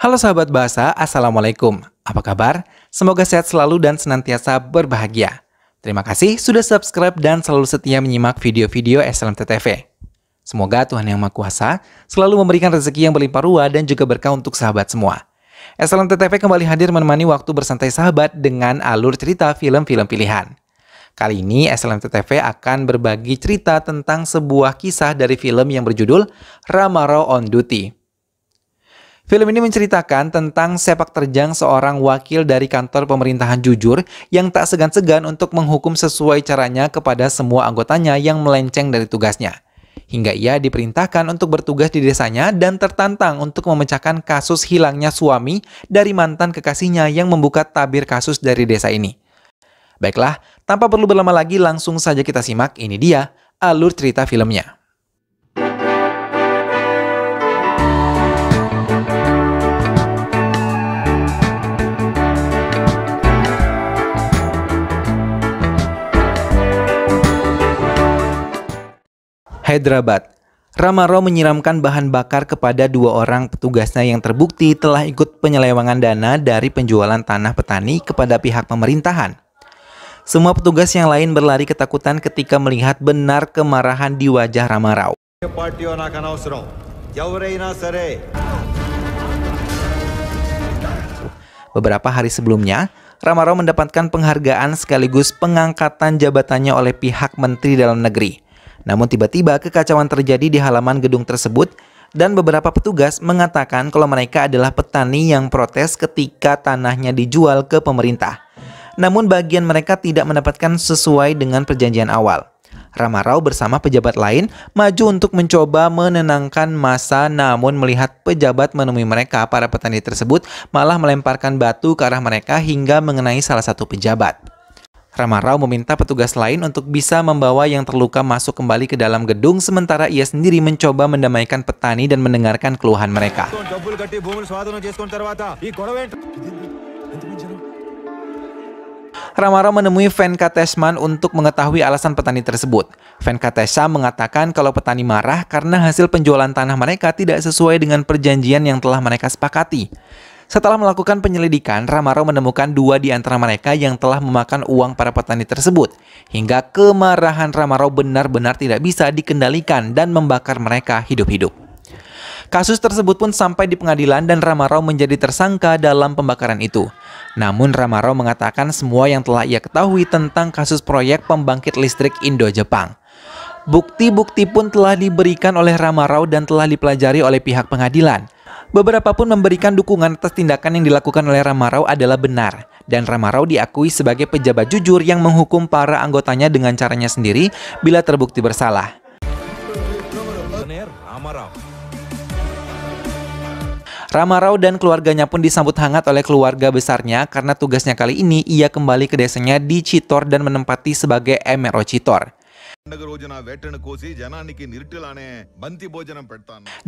Halo sahabat bahasa, Assalamualaikum. Apa kabar? Semoga sehat selalu dan senantiasa berbahagia. Terima kasih sudah subscribe dan selalu setia menyimak video-video SLMT-TV. Semoga Tuhan Yang Maha Kuasa selalu memberikan rezeki yang berlimpah ruah dan juga berkah untuk sahabat semua. SLMT-TV kembali hadir menemani waktu bersantai sahabat dengan alur cerita film-film pilihan. Kali ini SLMT-TV akan berbagi cerita tentang sebuah kisah dari film yang berjudul Ramarau on Duty. Film ini menceritakan tentang sepak terjang seorang wakil dari kantor pemerintahan jujur yang tak segan-segan untuk menghukum sesuai caranya kepada semua anggotanya yang melenceng dari tugasnya. Hingga ia diperintahkan untuk bertugas di desanya dan tertantang untuk memecahkan kasus hilangnya suami dari mantan kekasihnya yang membuka tabir kasus dari desa ini. Baiklah, tanpa perlu berlama lagi langsung saja kita simak, ini dia alur cerita filmnya. Hyderabad. Ramarau menyiramkan bahan bakar kepada dua orang petugasnya yang terbukti telah ikut penyelewengan dana dari penjualan tanah petani kepada pihak pemerintahan. Semua petugas yang lain berlari ketakutan ketika melihat benar kemarahan di wajah Ramarau. Beberapa hari sebelumnya, Ramarau mendapatkan penghargaan sekaligus pengangkatan jabatannya oleh pihak Menteri Dalam Negeri. Namun tiba-tiba kekacauan terjadi di halaman gedung tersebut dan beberapa petugas mengatakan kalau mereka adalah petani yang protes ketika tanahnya dijual ke pemerintah. Namun bagian mereka tidak mendapatkan sesuai dengan perjanjian awal. Ramarau bersama pejabat lain maju untuk mencoba menenangkan massa, namun melihat pejabat menemui mereka, para petani tersebut malah melemparkan batu ke arah mereka hingga mengenai salah satu pejabat. Ramarau meminta petugas lain untuk bisa membawa yang terluka masuk kembali ke dalam gedung, sementara ia sendiri mencoba mendamaikan petani dan mendengarkan keluhan mereka. Ramarau menemui Venkatesman untuk mengetahui alasan petani tersebut. Venkatesa mengatakan kalau petani marah karena hasil penjualan tanah mereka tidak sesuai dengan perjanjian yang telah mereka sepakati. Setelah melakukan penyelidikan, Ramarau menemukan dua di antara mereka yang telah memakan uang para petani tersebut. Hingga kemarahan Ramarau benar-benar tidak bisa dikendalikan dan membakar mereka hidup-hidup. Kasus tersebut pun sampai di pengadilan dan Ramarau menjadi tersangka dalam pembakaran itu. Namun Ramarau mengatakan semua yang telah ia ketahui tentang kasus proyek pembangkit listrik Indo-Jepang. Bukti-bukti pun telah diberikan oleh Ramarau dan telah dipelajari oleh pihak pengadilan. Beberapa pun memberikan dukungan atas tindakan yang dilakukan oleh Ramarau adalah benar. Dan Ramarau diakui sebagai pejabat jujur yang menghukum para anggotanya dengan caranya sendiri bila terbukti bersalah. Ramarau dan keluarganya pun disambut hangat oleh keluarga besarnya karena tugasnya kali ini ia kembali ke desanya di Chitor dan menempati sebagai MRO Chitor.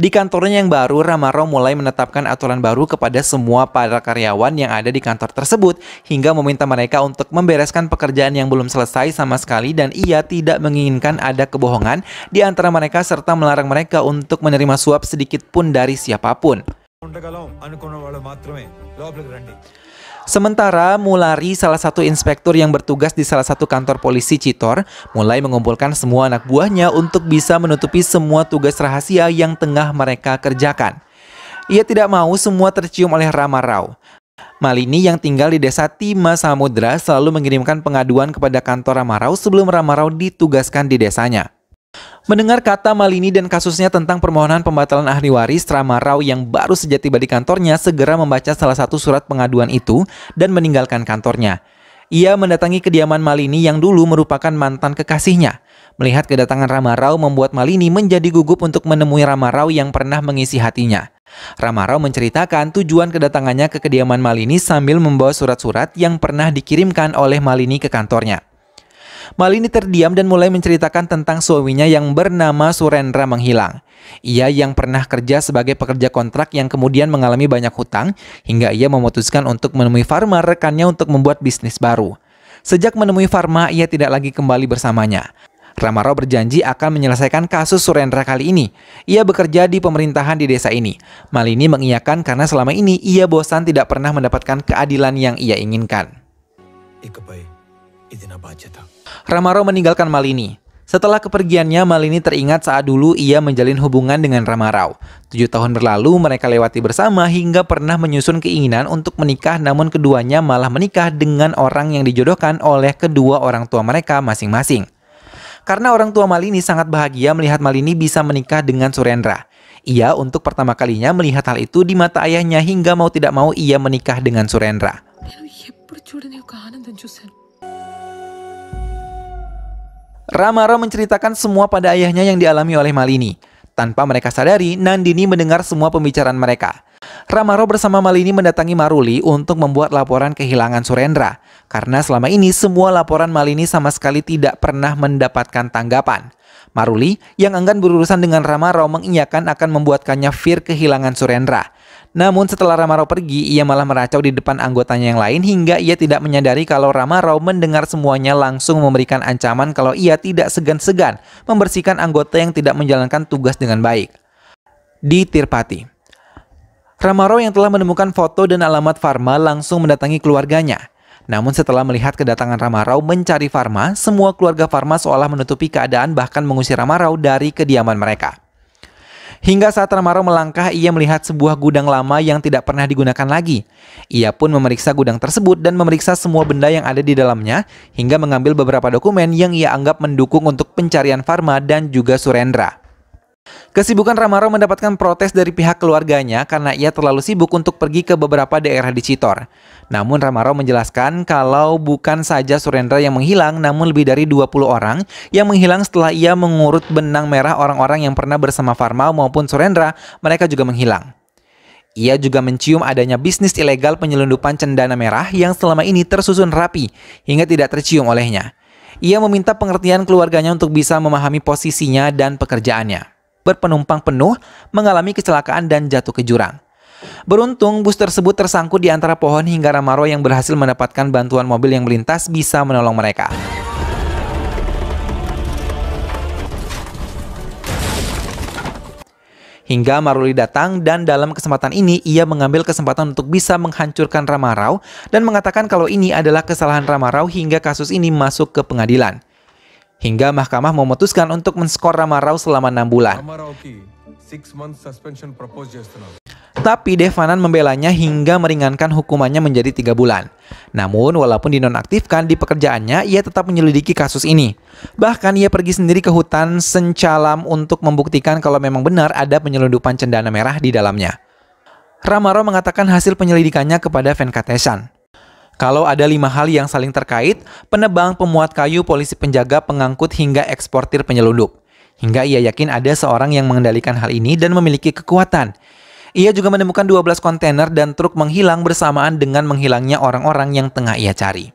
Di kantornya yang baru, Ramarau mulai menetapkan aturan baru kepada semua para karyawan yang ada di kantor tersebut hingga meminta mereka untuk membereskan pekerjaan yang belum selesai sama sekali, dan ia tidak menginginkan ada kebohongan di antara mereka serta melarang mereka untuk menerima suap sedikit pun dari siapapun. Sementara Mulari, salah satu inspektur yang bertugas di salah satu kantor polisi Chitor, mulai mengumpulkan semua anak buahnya untuk bisa menutupi semua tugas rahasia yang tengah mereka kerjakan. Ia tidak mau semua tercium oleh Ramarau. Malini yang tinggal di desa Tima Samudra selalu mengirimkan pengaduan kepada kantor Ramarau sebelum Ramarau ditugaskan di desanya. Mendengar kata Malini dan kasusnya tentang permohonan pembatalan ahli waris, Ramarau yang baru saja tiba di kantornya segera membaca salah satu surat pengaduan itu dan meninggalkan kantornya. Ia mendatangi kediaman Malini yang dulu merupakan mantan kekasihnya. Melihat kedatangan Ramarau membuat Malini menjadi gugup untuk menemui Ramarau yang pernah mengisi hatinya. Ramarau menceritakan tujuan kedatangannya ke kediaman Malini sambil membawa surat-surat yang pernah dikirimkan oleh Malini ke kantornya. Malini terdiam dan mulai menceritakan tentang suaminya yang bernama Surendra menghilang. Ia yang pernah kerja sebagai pekerja kontrak yang kemudian mengalami banyak hutang hingga ia memutuskan untuk menemui Farma, rekannya, untuk membuat bisnis baru. Sejak menemui Farma, ia tidak lagi kembali bersamanya. Ramarao berjanji akan menyelesaikan kasus Surendra kali ini. Ia bekerja di pemerintahan di desa ini. Malini mengiyakan karena selama ini ia bosan tidak pernah mendapatkan keadilan yang ia inginkan. Ramarao meninggalkan Malini. Setelah kepergiannya, Malini teringat saat dulu ia menjalin hubungan dengan Ramarao. 7 tahun berlalu mereka lewati bersama hingga pernah menyusun keinginan untuk menikah, namun keduanya malah menikah dengan orang yang dijodohkan oleh kedua orang tua mereka masing-masing. Karena orang tua Malini sangat bahagia melihat Malini bisa menikah dengan Surendra. Ia untuk pertama kalinya melihat hal itu di mata ayahnya hingga mau tidak mau ia menikah dengan Surendra. Ramarao menceritakan semua pada ayahnya yang dialami oleh Malini. Tanpa mereka sadari, Nandini mendengar semua pembicaraan mereka. Ramarao bersama Malini mendatangi Maruli untuk membuat laporan kehilangan Surendra. Karena selama ini semua laporan Malini sama sekali tidak pernah mendapatkan tanggapan. Maruli yang enggan berurusan dengan Ramarao mengiyakan akan membuatkannya fear kehilangan Surendra. Namun setelah Ramarao pergi, ia malah meracau di depan anggotanya yang lain hingga ia tidak menyadari kalau Ramarao mendengar semuanya langsung memberikan ancaman kalau ia tidak segan-segan membersihkan anggota yang tidak menjalankan tugas dengan baik. Di Tirupati, Ramarao yang telah menemukan foto dan alamat Farma langsung mendatangi keluarganya. Namun setelah melihat kedatangan Ramarao mencari Farma, semua keluarga Farma seolah menutupi keadaan bahkan mengusir Ramarao dari kediaman mereka. Hingga saat Ramarao melangkah, ia melihat sebuah gudang lama yang tidak pernah digunakan lagi. Ia pun memeriksa gudang tersebut dan memeriksa semua benda yang ada di dalamnya, hingga mengambil beberapa dokumen yang ia anggap mendukung untuk pencarian Farma dan juga Surendra. Kesibukan Ramarao mendapatkan protes dari pihak keluarganya karena ia terlalu sibuk untuk pergi ke beberapa daerah di Chitor. Namun Ramarao menjelaskan kalau bukan saja Surendra yang menghilang, namun lebih dari 20 orang yang menghilang setelah ia mengurut benang merah orang-orang yang pernah bersama Farma maupun Surendra, mereka juga menghilang. Ia juga mencium adanya bisnis ilegal penyelundupan cendana merah yang selama ini tersusun rapi hingga tidak tercium olehnya. Ia meminta pengertian keluarganya untuk bisa memahami posisinya dan pekerjaannya. Berpenumpang penuh, mengalami kecelakaan dan jatuh ke jurang. Beruntung, bus tersebut tersangkut di antara pohon hingga Ramarao yang berhasil mendapatkan bantuan mobil yang melintas bisa menolong mereka. Hingga Maruli datang dan dalam kesempatan ini ia mengambil kesempatan untuk bisa menghancurkan Ramarao dan mengatakan kalau ini adalah kesalahan Ramarao hingga kasus ini masuk ke pengadilan. Hingga mahkamah memutuskan untuk men-skor Ramarao selama 6 bulan. Tapi Devanan membelanya hingga meringankan hukumannya menjadi 3 bulan. Namun walaupun dinonaktifkan di pekerjaannya, ia tetap menyelidiki kasus ini. Bahkan ia pergi sendiri ke hutan Sencalam untuk membuktikan kalau memang benar ada penyelundupan cendana merah di dalamnya. Ramarao mengatakan hasil penyelidikannya kepada Venkatesan. Kalau ada 5 hal yang saling terkait, penebang, pemuat kayu, polisi penjaga, pengangkut, hingga eksportir penyelundup. Hingga ia yakin ada seorang yang mengendalikan hal ini dan memiliki kekuatan. Ia juga menemukan 12 kontainer dan truk menghilang bersamaan dengan menghilangnya orang-orang yang tengah ia cari.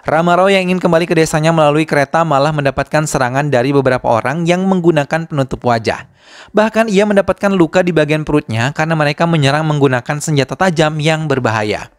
Ramarao yang ingin kembali ke desanya melalui kereta malah mendapatkan serangan dari beberapa orang yang menggunakan penutup wajah. Bahkan ia mendapatkan luka di bagian perutnya karena mereka menyerang menggunakan senjata tajam yang berbahaya.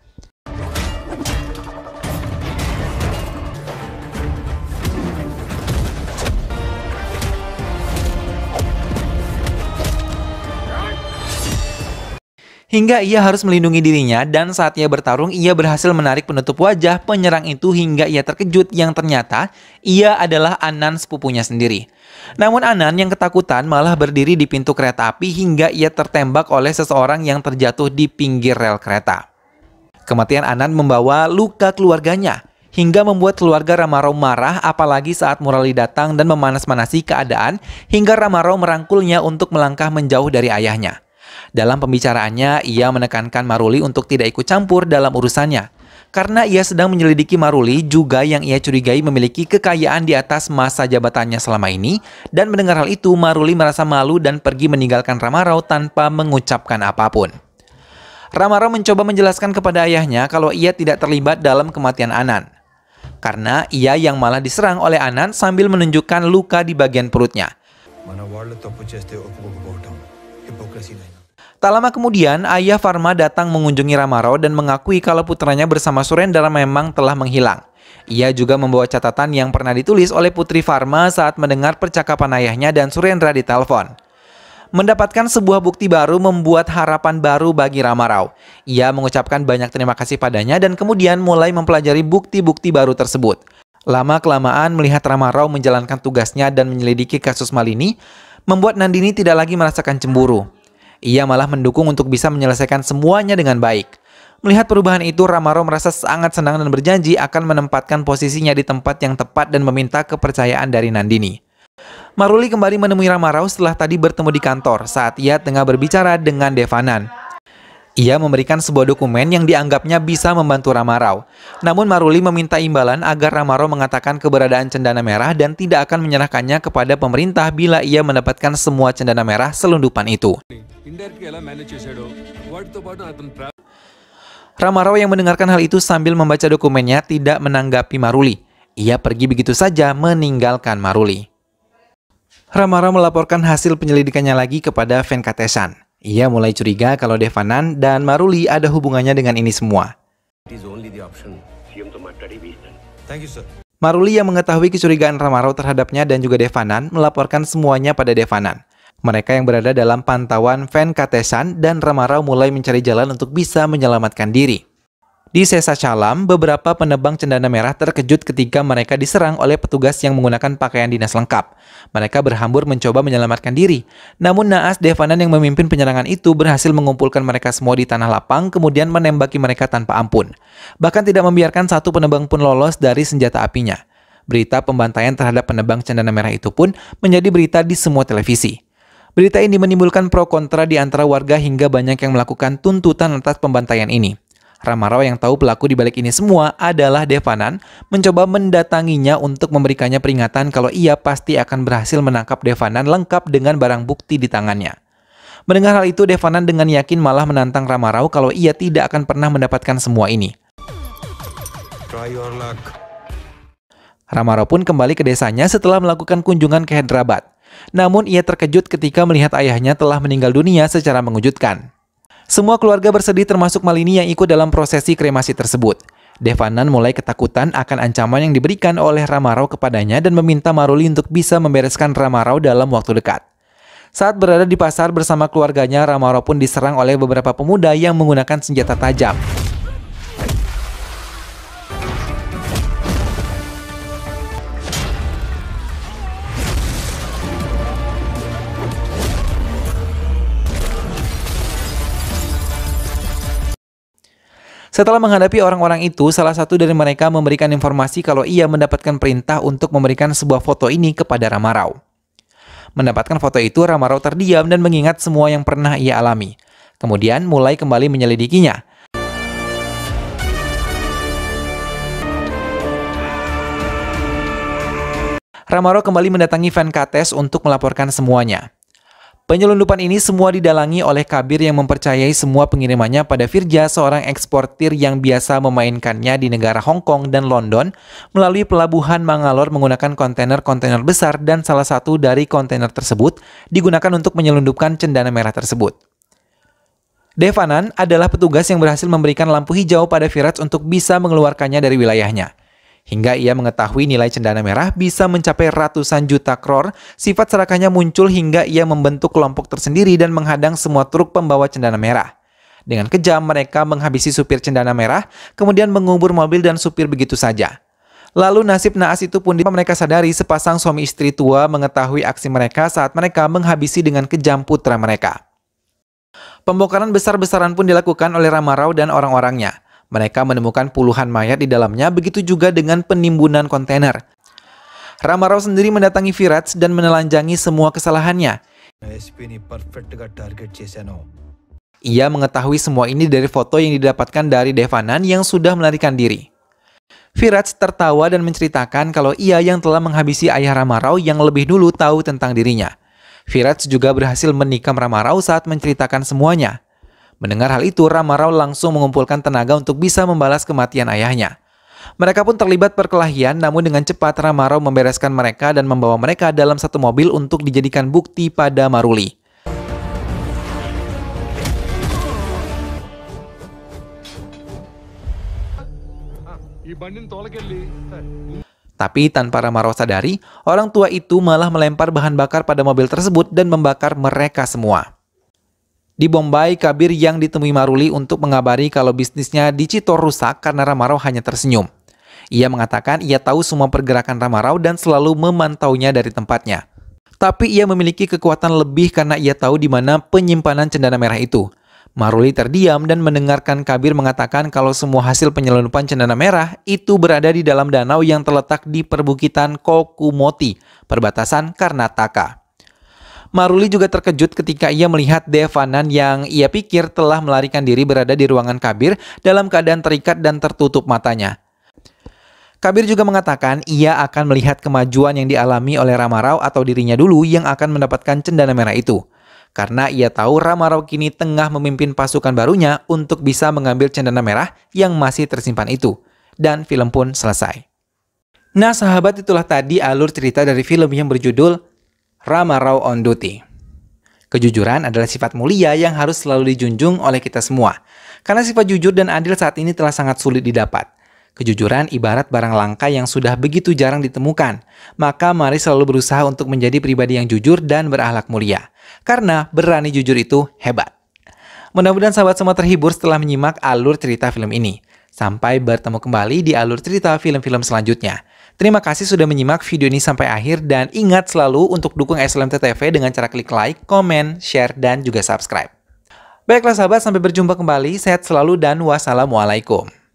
Hingga ia harus melindungi dirinya dan saat ia bertarung ia berhasil menarik penutup wajah penyerang itu hingga ia terkejut yang ternyata ia adalah Anan sepupunya sendiri. Namun Anan yang ketakutan malah berdiri di pintu kereta api hingga ia tertembak oleh seseorang yang terjatuh di pinggir rel kereta. Kematian Anan membawa luka keluarganya hingga membuat keluarga Ramarao marah apalagi saat Murali datang dan memanas-manasi keadaan hingga Ramarao merangkulnya untuk melangkah menjauh dari ayahnya. Dalam pembicaraannya, ia menekankan Maruli untuk tidak ikut campur dalam urusannya. Karena ia sedang menyelidiki Maruli juga yang ia curigai memiliki kekayaan di atas masa jabatannya selama ini. Dan mendengar hal itu, Maruli merasa malu dan pergi meninggalkan Ramarao tanpa mengucapkan apapun. Ramarao mencoba menjelaskan kepada ayahnya kalau ia tidak terlibat dalam kematian Anan. Karena ia yang malah diserang oleh Anan sambil menunjukkan luka di bagian perutnya. Tak lama kemudian, ayah Farma datang mengunjungi Ramarao dan mengakui kalau putranya bersama Surendra memang telah menghilang. Ia juga membawa catatan yang pernah ditulis oleh Putri Pharma saat mendengar percakapan ayahnya dan Surendra di telepon. Mendapatkan sebuah bukti baru membuat harapan baru bagi Rama Rao. Ia mengucapkan banyak terima kasih padanya dan kemudian mulai mempelajari bukti-bukti baru tersebut. Lama-kelamaan melihat Rama Rao menjalankan tugasnya dan menyelidiki kasus Malini, membuat Nandini tidak lagi merasakan cemburu. Ia malah mendukung untuk bisa menyelesaikan semuanya dengan baik. Melihat perubahan itu, Rama Rao merasa sangat senang dan berjanji akan menempatkan posisinya di tempat yang tepat dan meminta kepercayaan dari Nandini. Maruli kembali menemui Rama Rao setelah tadi bertemu di kantor saat ia tengah berbicara dengan Devanan. Ia memberikan sebuah dokumen yang dianggapnya bisa membantu Rama Rao. Namun Maruli meminta imbalan agar Rama Rao mengatakan keberadaan cendana merah dan tidak akan menyerahkannya kepada pemerintah bila ia mendapatkan semua cendana merah selundupan itu. Rama Rao yang mendengarkan hal itu sambil membaca dokumennya tidak menanggapi Maruli. Ia pergi begitu saja meninggalkan Maruli. Rama Rao melaporkan hasil penyelidikannya lagi kepada Venkatesan. Ia mulai curiga kalau Devanan dan Maruli ada hubungannya dengan ini semua. Maruli yang mengetahui kecurigaan Rama Rao terhadapnya dan juga Devanan melaporkan semuanya pada Devanan. Mereka yang berada dalam pantauan Venkatesan dan Rama Rao mulai mencari jalan untuk bisa menyelamatkan diri. Di Sesachalam, beberapa penebang cendana merah terkejut ketika mereka diserang oleh petugas yang menggunakan pakaian dinas lengkap. Mereka berhambur mencoba menyelamatkan diri. Namun naas Devanan yang memimpin penyerangan itu berhasil mengumpulkan mereka semua di tanah lapang kemudian menembaki mereka tanpa ampun. Bahkan tidak membiarkan satu penebang pun lolos dari senjata apinya. Berita pembantaian terhadap penebang cendana merah itu pun menjadi berita di semua televisi. Berita ini menimbulkan pro kontra di antara warga hingga banyak yang melakukan tuntutan atas pembantaian ini. Rama Rao yang tahu pelaku di balik ini semua adalah Devanan mencoba mendatanginya untuk memberikannya peringatan kalau ia pasti akan berhasil menangkap Devanan lengkap dengan barang bukti di tangannya. Mendengar hal itu, Devanan dengan yakin malah menantang Rama Rao kalau ia tidak akan pernah mendapatkan semua ini. Try your luck. Rama Rao pun kembali ke desanya setelah melakukan kunjungan ke Hyderabad. Namun ia terkejut ketika melihat ayahnya telah meninggal dunia secara mengejutkan. Semua keluarga bersedih termasuk Malini yang ikut dalam prosesi kremasi tersebut. Devanan mulai ketakutan akan ancaman yang diberikan oleh Rama Rao kepadanya dan meminta Maruli untuk bisa membereskan Rama Rao dalam waktu dekat. Saat berada di pasar bersama keluarganya, Rama Rao pun diserang oleh beberapa pemuda yang menggunakan senjata tajam. Setelah menghadapi orang-orang itu, salah satu dari mereka memberikan informasi kalau ia mendapatkan perintah untuk memberikan sebuah foto ini kepada Rama Rao. Mendapatkan foto itu, Rama Rao terdiam dan mengingat semua yang pernah ia alami. Kemudian mulai kembali menyelidikinya. Rama Rao kembali mendatangi Venkates untuk melaporkan semuanya. Penyelundupan ini semua didalangi oleh Kabir yang mempercayai semua pengirimannya pada Firja, seorang eksportir yang biasa memainkannya di negara Hong Kong dan London melalui pelabuhan Mangalore menggunakan kontainer-kontainer besar dan salah satu dari kontainer tersebut digunakan untuk menyelundupkan cendana merah tersebut. Devanan adalah petugas yang berhasil memberikan lampu hijau pada Virat untuk bisa mengeluarkannya dari wilayahnya. Hingga ia mengetahui nilai cendana merah bisa mencapai ratusan juta kror, sifat serakahnya muncul hingga ia membentuk kelompok tersendiri dan menghadang semua truk pembawa cendana merah. Dengan kejam mereka menghabisi supir cendana merah, kemudian mengubur mobil dan supir begitu saja. Lalu nasib naas itu pun mereka sadari sepasang suami istri tua mengetahui aksi mereka saat mereka menghabisi dengan kejam putra mereka. Pembongkaran besar-besaran pun dilakukan oleh Rama Rao dan orang-orangnya. Mereka menemukan puluhan mayat di dalamnya, begitu juga dengan penimbunan kontainer. Rama Rao sendiri mendatangi Virat dan menelanjangi semua kesalahannya. Ia mengetahui semua ini dari foto yang didapatkan dari Devanan yang sudah melarikan diri. Virat tertawa dan menceritakan kalau ia yang telah menghabisi ayah Rama Rao yang lebih dulu tahu tentang dirinya. Virat juga berhasil menikam Rama Rao saat menceritakan semuanya. Mendengar hal itu, Rama Rao langsung mengumpulkan tenaga untuk bisa membalas kematian ayahnya. Mereka pun terlibat perkelahian, namun dengan cepat Rama Rao membereskan mereka dan membawa mereka dalam satu mobil untuk dijadikan bukti pada Maruli. Tapi tanpa Ramarao sadari, orang tua itu malah melempar bahan bakar pada mobil tersebut dan membakar mereka semua. Di Bombay, Kabir yang ditemui Maruli untuk mengabari kalau bisnisnya di Chitor rusak karena Ramarao hanya tersenyum. Ia mengatakan ia tahu semua pergerakan Ramarao dan selalu memantaunya dari tempatnya. Tapi ia memiliki kekuatan lebih karena ia tahu di mana penyimpanan cendana merah itu. Maruli terdiam dan mendengarkan Kabir mengatakan kalau semua hasil penyelundupan cendana merah itu berada di dalam danau yang terletak di perbukitan Kokumoti, perbatasan Karnataka. Maruli juga terkejut ketika ia melihat Devanan yang ia pikir telah melarikan diri berada di ruangan Kabir dalam keadaan terikat dan tertutup matanya. Kabir juga mengatakan ia akan melihat kemajuan yang dialami oleh Ramarao atau dirinya dulu yang akan mendapatkan cendana merah itu. Karena ia tahu Ramarao kini tengah memimpin pasukan barunya untuk bisa mengambil cendana merah yang masih tersimpan itu. Dan film pun selesai. Nah sahabat, itulah tadi alur cerita dari film yang berjudul Ramarao on Duty. Kejujuran adalah sifat mulia yang harus selalu dijunjung oleh kita semua. Karena sifat jujur dan adil saat ini telah sangat sulit didapat. Kejujuran ibarat barang langka yang sudah begitu jarang ditemukan. Maka mari selalu berusaha untuk menjadi pribadi yang jujur dan berakhlak mulia. Karena berani jujur itu hebat. Mudah-mudahan sahabat semua terhibur setelah menyimak alur cerita film ini. Sampai bertemu kembali di alur cerita film-film selanjutnya. Terima kasih sudah menyimak video ini sampai akhir dan ingat selalu untuk dukung SLMT TV dengan cara klik like, komen, share, dan juga subscribe. Baiklah sahabat, sampai berjumpa kembali. Sehat selalu dan wassalamualaikum.